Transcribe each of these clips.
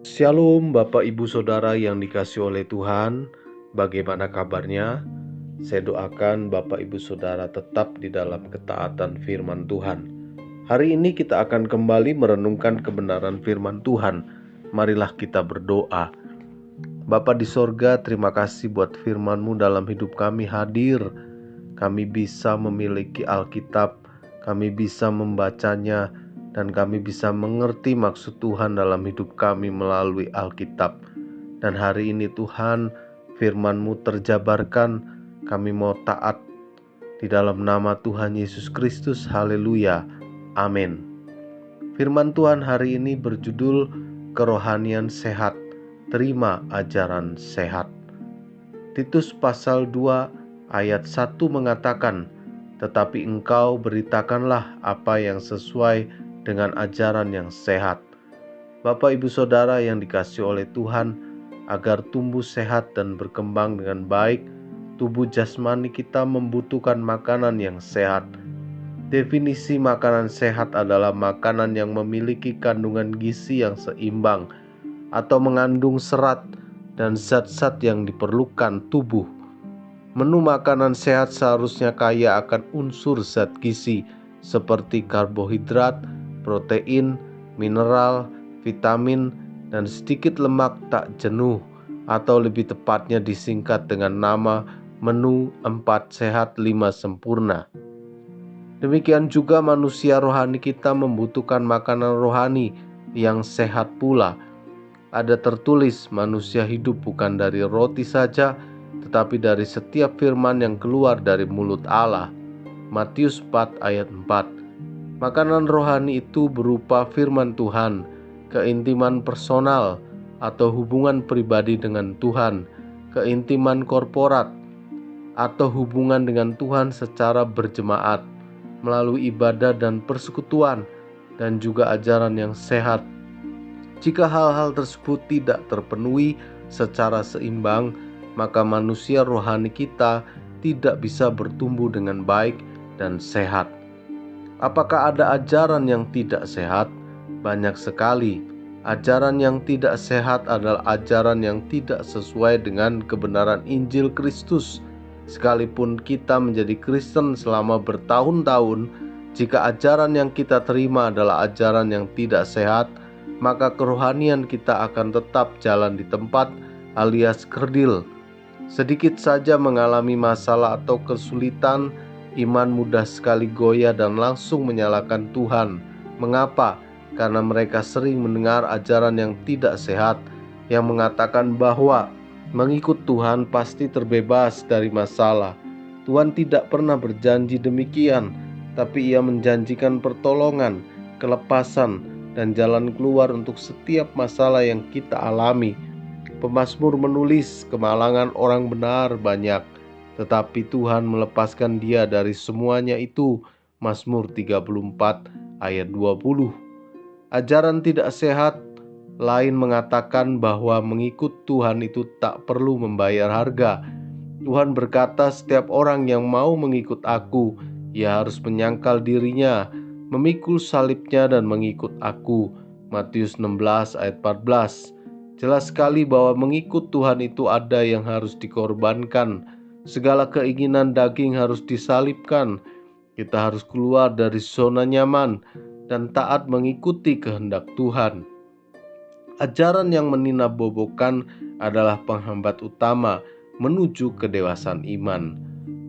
Shalom Bapak Ibu Saudara yang dikasihi oleh Tuhan. Bagaimana kabarnya? Saya doakan Bapak Ibu Saudara tetap di dalam ketaatan firman Tuhan. Hari ini kita akan kembali merenungkan kebenaran firman Tuhan. Marilah kita berdoa. Bapa di sorga, terima kasih buat firman-Mu dalam hidup kami hadir. Kami bisa memiliki Alkitab, kami bisa membacanya, dan kami bisa mengerti maksud Tuhan dalam hidup kami melalui Alkitab. Dan hari ini Tuhan, firman-Mu terjabarkan, kami mau taat di dalam nama Tuhan Yesus Kristus. Haleluya, amin. Firman Tuhan hari ini berjudul Kerohanian Sehat, Terima Ajaran Sehat. Titus pasal 2 ayat 1 mengatakan, tetapi engkau beritakanlah apa yang sesuai dengan ajaran yang sehat. Bapak Ibu Saudara yang dikasihi oleh Tuhan, agar tumbuh sehat dan berkembang dengan baik, tubuh jasmani kita membutuhkan makanan yang sehat. Definisi makanan sehat adalah makanan yang memiliki kandungan gizi yang seimbang atau mengandung serat dan zat-zat yang diperlukan tubuh. Menu makanan sehat seharusnya kaya akan unsur zat gizi seperti karbohidrat, protein, mineral, vitamin, dan sedikit lemak tak jenuh, atau lebih tepatnya disingkat dengan nama menu 4 sehat 5 sempurna. Demikian juga manusia rohani kita membutuhkan makanan rohani yang sehat pula. Ada tertulis, manusia hidup bukan dari roti saja, tetapi dari setiap firman yang keluar dari mulut Allah. Matius 4 ayat 4. Makanan rohani itu berupa firman Tuhan, keintiman personal atau hubungan pribadi dengan Tuhan, keintiman korporat atau hubungan dengan Tuhan secara berjemaat, melalui ibadah dan persekutuan, dan juga ajaran yang sehat. Jika hal-hal tersebut tidak terpenuhi secara seimbang, maka manusia rohani kita tidak bisa bertumbuh dengan baik dan sehat. Apakah ada ajaran yang tidak sehat? Banyak sekali. Ajaran yang tidak sehat adalah ajaran yang tidak sesuai dengan kebenaran Injil Kristus. Sekalipun kita menjadi Kristen selama bertahun-tahun, jika ajaran yang kita terima adalah ajaran yang tidak sehat, maka kerohanian kita akan tetap jalan di tempat alias kerdil. Sedikit saja mengalami masalah atau kesulitan, iman mudah sekali goyah dan langsung menyalahkan Tuhan. Mengapa? Karena mereka sering mendengar ajaran yang tidak sehat, yang mengatakan bahwa mengikut Tuhan pasti terbebas dari masalah. Tuhan tidak pernah berjanji demikian, tapi Ia menjanjikan pertolongan, kelepasan, dan jalan keluar untuk setiap masalah yang kita alami. Pemazmur menulis, kemalangan orang benar banyak, tetapi Tuhan melepaskan dia dari semuanya itu. Mazmur 34 ayat 20. Ajaran tidak sehat lain mengatakan bahwa mengikut Tuhan itu tak perlu membayar harga. Tuhan berkata, setiap orang yang mau mengikut aku, ia harus menyangkal dirinya, memikul salibnya dan mengikut aku. Matius 16 ayat 14. Jelas sekali bahwa mengikut Tuhan itu ada yang harus dikorbankan. Segala keinginan daging harus disalibkan. Kita harus keluar dari zona nyaman dan taat mengikuti kehendak Tuhan. Ajaran yang meninabobokan adalah penghambat utama menuju kedewasaan iman.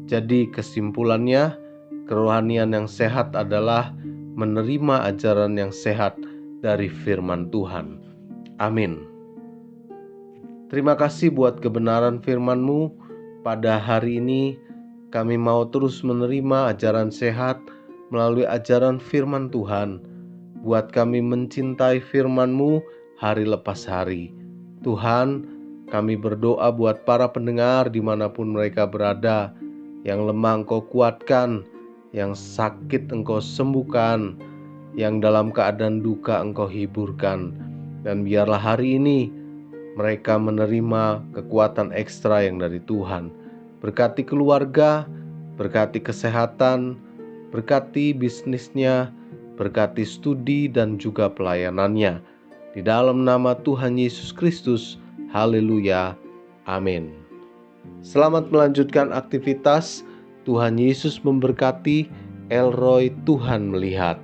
Jadi kesimpulannya, kerohanian yang sehat adalah menerima ajaran yang sehat dari firman Tuhan. Amin. Terima kasih buat kebenaran firman-Mu. Pada hari ini kami mau terus menerima ajaran sehat melalui ajaran firman Tuhan. Buat kami mencintai firman-Mu hari lepas hari. Tuhan, kami berdoa buat para pendengar dimanapun mereka berada. Yang lemah Engkau kuatkan, yang sakit Engkau sembuhkan, yang dalam keadaan duka Engkau hiburkan. Dan biarlah hari ini mereka menerima kekuatan ekstra yang dari Tuhan. Berkati keluarga, berkati kesehatan, berkati bisnisnya, berkati studi dan juga pelayanannya. Di dalam nama Tuhan Yesus Kristus, haleluya, amin. Selamat melanjutkan aktivitas. Tuhan Yesus memberkati. Elroy, Tuhan melihat.